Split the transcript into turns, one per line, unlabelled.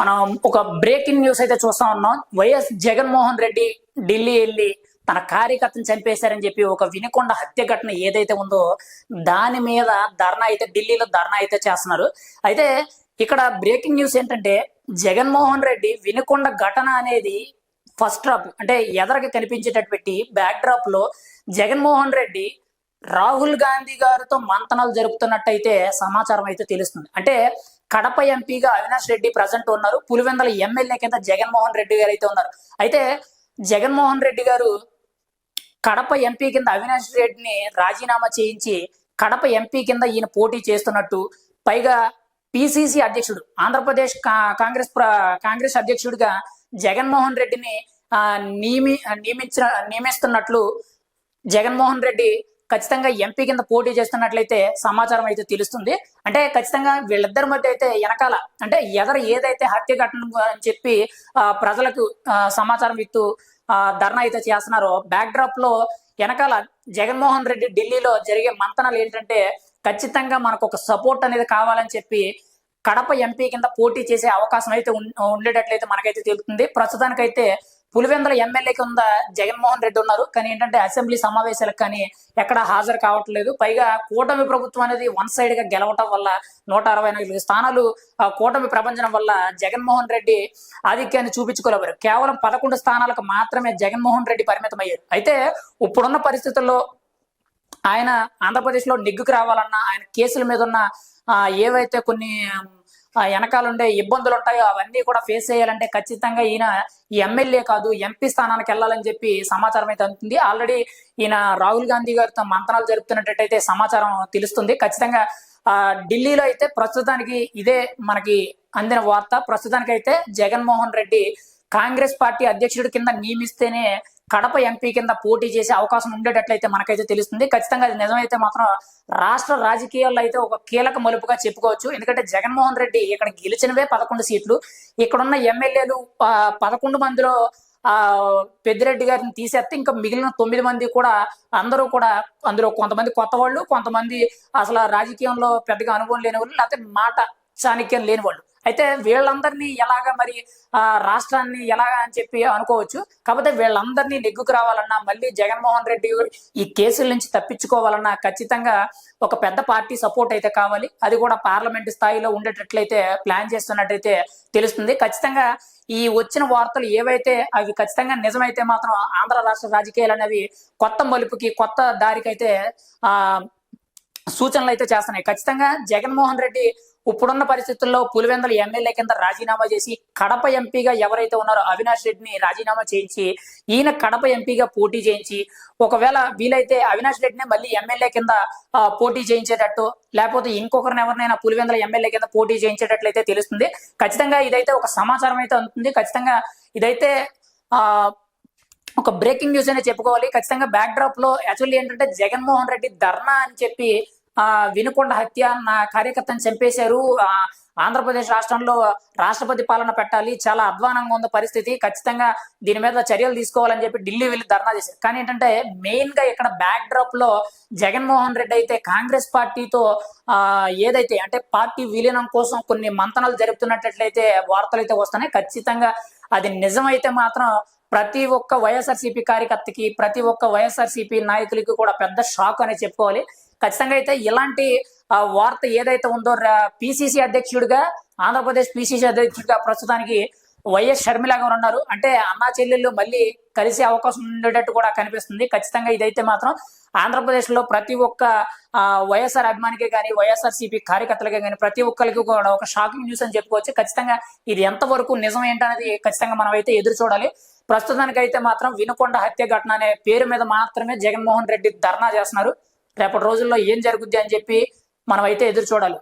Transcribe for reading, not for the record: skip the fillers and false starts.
మనం ఒక breaking news అయితే చూస్తా ఉన్నాం. వైఎస్ జగన్మోహన్ రెడ్డి ఢిల్లీ వెళ్ళి తన కార్యకర్తను చంపేశారని చెప్పి ఒక వినుకొండ హత్య ఘటన ఏదైతే ఉందో దాని మీద ధర్నా అయితే ఢిల్లీలో ధర్నా అయితే చేస్తున్నారు. అయితే ఇక్కడ బ్రేకింగ్ న్యూస్ ఏంటంటే జగన్మోహన్ రెడ్డి వినుకొండ ఘటన అనేది ఫస్ట్ డ్రాప్ అంటే ఎదరకి కనిపించేటట్టు పెట్టి బ్యాక్ డ్రాప్ లో జగన్మోహన్ రెడ్డి రాహుల్ గాంధీ గారితో మంతనాలు జరుపుతున్నట్టయితే సమాచారం అయితే తెలుస్తుంది. అంటే కడప ఎంపీగా అవినాష్ రెడ్డి ప్రజెంట్ ఉన్నారు, పులివెందుల ఎమ్మెల్యే కింద జగన్మోహన్ రెడ్డి గారు అయితే ఉన్నారు. అయితే జగన్మోహన్ రెడ్డి గారు కడప ఎంపీ కింద అవినాష్ రెడ్డిని రాజీనామా చేయించి కడప ఎంపీ కింద ఈయన పోటీ చేస్తున్నట్టు, పైగా పిసిసి అధ్యక్షుడు ఆంధ్రప్రదేశ్ కాంగ్రెస్ అధ్యక్షుడిగా జగన్మోహన్ రెడ్డిని నియమిస్తున్నట్లు జగన్మోహన్ రెడ్డి ఖచ్చితంగా ఎంపీ కింద పోటీ చేస్తున్నట్లయితే సమాచారం అయితే తెలుస్తుంది. అంటే ఖచ్చితంగా వీళ్ళిద్దరి మధ్య అయితే వెనకాల అంటే ఏదైతే హత్య ఘటన అని చెప్పి ప్రజలకు సమాచారం ఇస్తూ ధర్నా అయితే చేస్తున్నారో బ్యాక్ డ్రాప్ లో వెనకాల జగన్మోహన్ రెడ్డి ఢిల్లీలో జరిగే మంతనాలు ఏంటంటే ఖచ్చితంగా మనకు ఒక సపోర్ట్ అనేది కావాలని చెప్పి కడప ఎంపీ కింద పోటీ చేసే అవకాశం అయితే ఉండేటట్లయితే మనకైతే తెలుస్తుంది. ప్రస్తుతానికైతే పులివెందుల ఎమ్మెల్యే కింద జగన్మోహన్ రెడ్డి ఉన్నారు, కానీ ఏంటంటే అసెంబ్లీ సమావేశాలకు కానీ ఎక్కడ హాజరు కావట్లేదు. పైగా కూటమి ప్రభుత్వం అనేది వన్ సైడ్ గా గెలవటం వల్ల 164 స్థానాలు కూటమి ప్రపంచం వల్ల జగన్మోహన్ రెడ్డి ఆధిక్యాన్ని చూపించుకోలేవారు. కేవలం 11 స్థానాలకు మాత్రమే జగన్మోహన్ రెడ్డి పరిమితం అయ్యారు. అయితే ఇప్పుడున్న పరిస్థితుల్లో ఆయన ఆంధ్రప్రదేశ్ లో నెగ్గుకు రావాలన్నా, ఆయన కేసుల మీద ఉన్న ఏవైతే కొన్ని వెనకాలండే ఇబ్బందులు ఉంటాయో అవన్నీ కూడా ఫేస్ చేయాలంటే ఖచ్చితంగా ఈయన ఈ ఎమ్మెల్యే కాదు ఎంపీ స్థానానికి వెళ్ళాలని చెప్పి సమాచారం అయితే అందుతుంది. ఆల్రెడీ ఈయన రాహుల్ గాంధీ గారితో మంతనాలు జరుపుతున్నట్టయితే సమాచారం తెలుస్తుంది. ఖచ్చితంగా ఢిల్లీలో అయితే ప్రస్తుతానికి ఇదే మనకి అందిన వార్త. ప్రస్తుతానికైతే జగన్మోహన్ రెడ్డి కాంగ్రెస్ పార్టీ అధ్యక్షుడి కింద నియమిస్తేనే కడప ఎంపీ కింద పోటీ చేసే అవకాశం ఉండేటట్లయితే మనకైతే తెలుస్తుంది. ఖచ్చితంగా అది నిజమైతే మాత్రం రాష్ట్ర రాజకీయాల్లో అయితే ఒక కీలక మలుపుగా చెప్పుకోవచ్చు. ఎందుకంటే జగన్మోహన్ రెడ్డి ఇక్కడ గెలిచినవే 11 సీట్లు, ఇక్కడున్న ఎమ్మెల్యేలు 11 మందిలో పెద్దిరెడ్డి గారిని తీసేస్తే ఇంకా మిగిలిన 9 మంది కూడా అందరూ కూడా అందులో కొంతమంది కొత్త వాళ్ళు, కొంతమంది అసలు రాజకీయంలో పెద్దగా అనుభవం లేని వాళ్ళు, లేకపోతే మాట చాణక్యం లేని వాళ్ళు. అయితే వీళ్ళందరినీ ఎలాగా మరి రాష్ట్రాన్ని ఎలాగా అని చెప్పి అనుకోవచ్చు. కాకపోతే వీళ్ళందరినీ నెగ్గుకు రావాలన్నా, మళ్ళీ జగన్మోహన్ రెడ్డి ఈ కేసుల నుంచి తప్పించుకోవాలన్నా ఖచ్చితంగా ఒక పెద్ద పార్టీ సపోర్ట్ అయితే కావాలి. అది కూడా పార్లమెంట్ స్థాయిలో ఉండేటట్లయితే ప్లాన్ చేస్తున్నట్టయితే తెలుస్తుంది. ఖచ్చితంగా ఈ వచ్చిన వార్తలు ఏవైతే అవి ఖచ్చితంగా నిజమైతే మాత్రం ఆంధ్ర రాష్ట్ర రాజకీయాలు అనేవి కొత్త మలుపుకి, కొత్త దారికి అయితే సూచనలు అయితే చేస్తున్నాయి. ఖచ్చితంగా జగన్మోహన్ రెడ్డి ఇప్పుడున్న పరిస్థితుల్లో పులివెందుల ఎమ్మెల్యే కింద రాజీనామా చేసి కడప ఎంపీగా ఎవరైతే ఉన్నారో అవినాష్ రెడ్డిని రాజీనామా చేయించి ఈయన కడప ఎంపీగా పోటీ చేయించి ఒకవేళ వీలైతే అవినాష్ రెడ్డిని మళ్ళీ ఎమ్మెల్యే కింద పోటీ చేయించేటట్టు, లేకపోతే ఇంకొకరిని ఎవరినైనా పులివెందుల ఎమ్మెల్యే కింద పోటీ చేయించేటట్లయితే తెలుస్తుంది. ఖచ్చితంగా ఇదైతే ఒక సమాచారం అయితే అందుతుంది. ఖచ్చితంగా ఇదైతే ఒక బ్రేకింగ్ న్యూస్ అనే చెప్పుకోవాలి. ఖచ్చితంగా బ్యాక్ డ్రాప్ లో యాక్చువల్లీ ఏంటంటే జగన్మోహన్ రెడ్డి ధర్నా అని చెప్పి వినుకొండ హత్య, నా కార్యకర్తను చంపేశారు, ఆంధ్రప్రదేశ్ రాష్ట్రంలో రాష్ట్రపతి పాలన పెట్టాలి, చాలా అధ్వానంగా ఉన్న పరిస్థితి, ఖచ్చితంగా దీని మీద చర్యలు తీసుకోవాలని చెప్పి ఢిల్లీ వెళ్ళి ధర్నా చేశారు. కానీ ఏంటంటే మెయిన్ గా ఇక్కడ బ్యాక్ డ్రాప్ లో జగన్మోహన్ రెడ్డి అయితే కాంగ్రెస్ పార్టీతో ఏదైతే అంటే పార్టీ విలీనం కోసం కొన్ని మంతనాలు జరుపుతున్నట్లయితే వార్తలు అయితే వస్తున్నాయి. ఖచ్చితంగా అది నిజమైతే మాత్రం ప్రతి ఒక్క వైఎస్ఆర్సీపీ కార్యకర్తకి, ప్రతి ఒక్క వైఎస్ఆర్సీపీ నాయకులకి కూడా పెద్ద షాక్ అనే చెప్పుకోవాలి. ఖచ్చితంగా అయితే ఇలాంటి వార్త ఏదైతే ఉందో పిసిసి అధ్యక్షుడిగా, ఆంధ్రప్రదేశ్ పిసిసి అధ్యక్షుడిగా ప్రస్తుతానికి వైఎస్ షర్మిల గారు ఉన్నారు. అంటే అన్నా చెల్లెళ్ళు మళ్ళీ కలిసే అవకాశం ఉండేటట్టు కూడా కనిపిస్తుంది. ఖచ్చితంగా ఇదైతే మాత్రం ఆంధ్రప్రదేశ్ లో ప్రతి ఒక్క వైఎస్ఆర్ అభిమానికే కానీ, వైఎస్ఆర్సీపీ కార్యకర్తలకే కానీ ప్రతి ఒక్కరికి కూడా ఒక షాకింగ్ న్యూస్ అని చెప్పుకోవచ్చు. ఖచ్చితంగా ఇది ఎంతవరకు నిజం ఏంటనేది ఖచ్చితంగా మనం అయితే ఎదురు చూడాలి. ప్రస్తుతానికైతే మాత్రం వినుకొండ హత్య ఘటన అనే పేరు మీద మాత్రమే జగన్మోహన్ రెడ్డి ధర్నా చేస్తున్నారు. రేపటి రోజుల్లో ఏం జరుగుద్ది అని చెప్పి మనం అయితే ఎదురు చూడాలి.